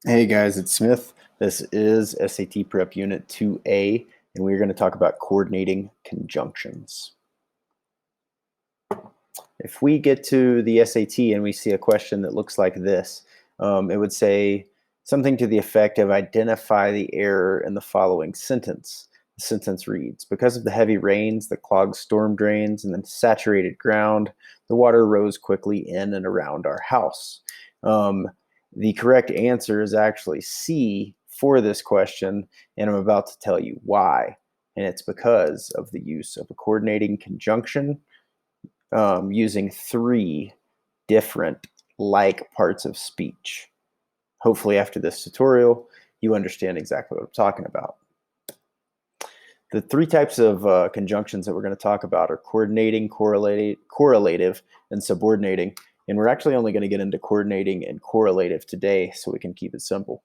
Hey guys, it's Smith. This is SAT Prep Unit 2A, and we're going to talk about coordinating conjunctions. If we get to the SAT and we see a question that looks like this, it would say something to the effect of identify the error in the following sentence. The sentence reads, because of the heavy rains, the clogged storm drains, and the saturated ground, the water rose quickly in and around our house. The correct answer is actually C for this question, and I'm about to tell you why. And it's because of the use of a coordinating conjunction using three different like parts of speech. Hopefully after this tutorial, you understand exactly what I'm talking about. The three types of conjunctions that we're going to talk about are coordinating, correlative, and subordinating. And we're actually only going to get into coordinating and correlative today so we can keep it simple.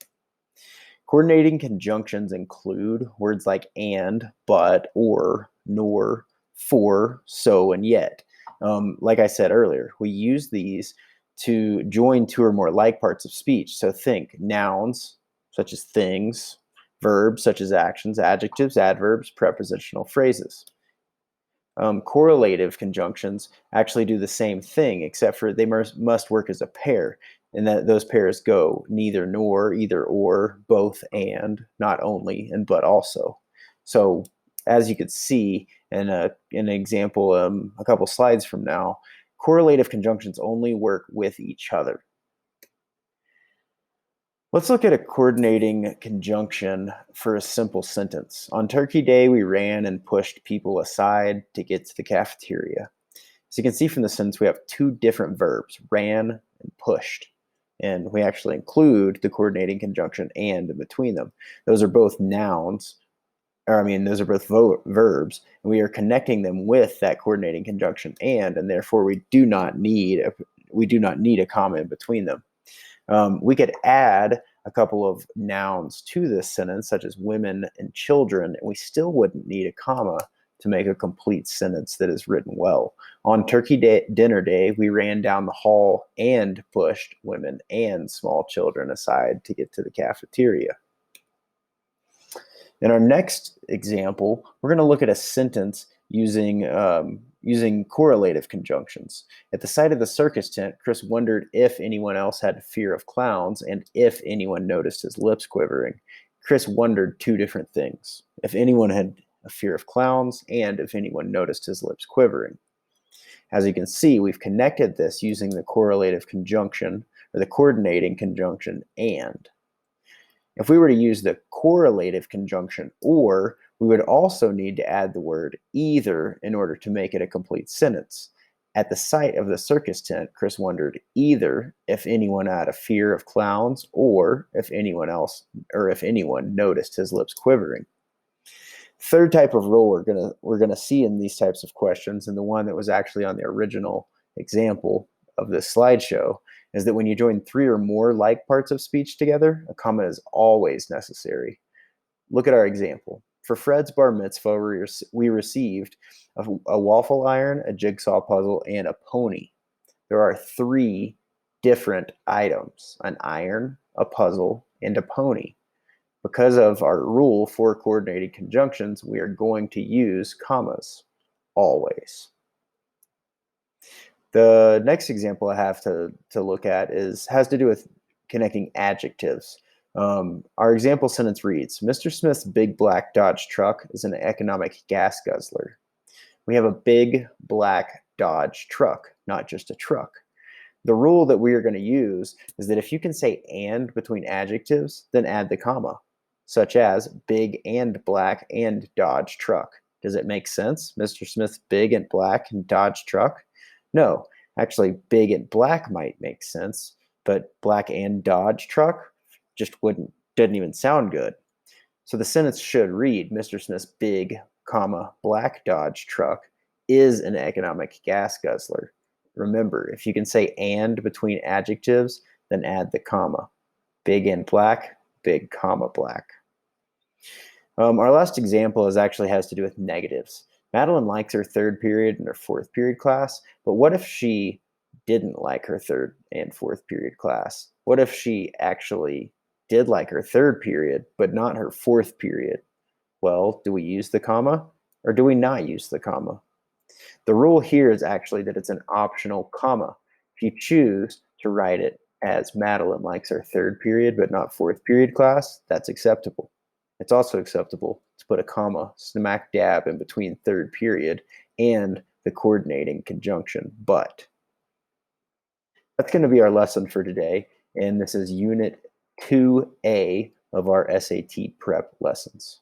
Coordinating conjunctions include words like and, but, or, nor, for, so, and yet. Like I said earlier, we use these to join two or more like parts of speech. So think nouns, such as things, verbs, such as actions, adjectives, adverbs, prepositional phrases. Correlative conjunctions actually do the same thing, except for they must work as a pair, and that those pairs go neither nor, either or, both and, not only, and but also. So as you could see in an example a couple slides from now, correlative conjunctions only work with each other. Let's look at a coordinating conjunction for a simple sentence. On Turkey Day, we ran and pushed people aside to get to the cafeteria. As you can see from the sentence, we have two different verbs, ran and pushed. And we actually include the coordinating conjunction and in between them. Those are both nouns, those are both verbs, and we are connecting them with that coordinating conjunction and therefore we do not need a comma in between them. We could add a couple of nouns to this sentence, such as women and children, and we still wouldn't need a comma to make a complete sentence that is written well. On dinner day, we ran down the hall and pushed women and small children aside to get to the cafeteria. In our next example, we're going to look at a sentence using correlative conjunctions. At the sight of the circus tent, Chris wondered if anyone else had a fear of clowns and if anyone noticed his lips quivering. Chris wondered two different things: if anyone had a fear of clowns and if anyone noticed his lips quivering. As you can see, we've connected this using the correlative conjunction or the coordinating conjunction and. If we were to use the correlative conjunction or, we would also need to add the word either in order to make it a complete sentence. At the sight of the circus tent, Chris wondered either if anyone had a fear of clowns or if anyone noticed his lips quivering. Third type of rule we're gonna see in these types of questions, and the one that was actually on the original example of this slideshow, is that when you join three or more like parts of speech together, a comma is always necessary. Look at our example. For Fred's bar mitzvah, we received a waffle iron, a jigsaw puzzle, and a pony. There are three different items: an iron, a puzzle, and a pony. Because of our rule for coordinated conjunctions, we are going to use commas always. The next example I have to look at has to do with connecting adjectives. Our example sentence reads, Mr. Smith's big black Dodge truck is an economic gas guzzler. We have a big black Dodge truck, not just a truck. The rule that we are going to use is that if you can say and between adjectives, then add the comma, such as big and black and Dodge truck. Does it make sense? Mr. Smith's big and black and Dodge truck? No, actually, big and black might make sense, but black and Dodge truck just didn't even sound good. So the sentence should read, Mr. Smith's big, comma, black Dodge truck is an economic gas guzzler. Remember, if you can say and between adjectives, then add the comma. Big and black, big comma black. Our last example actually has to do with negatives. Madeline likes her third period and her fourth period class, but what if she didn't like her third and fourth period class? What if she actually did like her third period, but not her fourth period. Well, do we use the comma or do we not use the comma? The rule here is actually that it's an optional comma. If you choose to write it as Madeline likes her third period but not fourth period class, that's acceptable. It's also acceptable to put a comma smack dab in between third period and the coordinating conjunction but. That's going to be our lesson for today, and this is Unit 2A of our SAT prep lessons.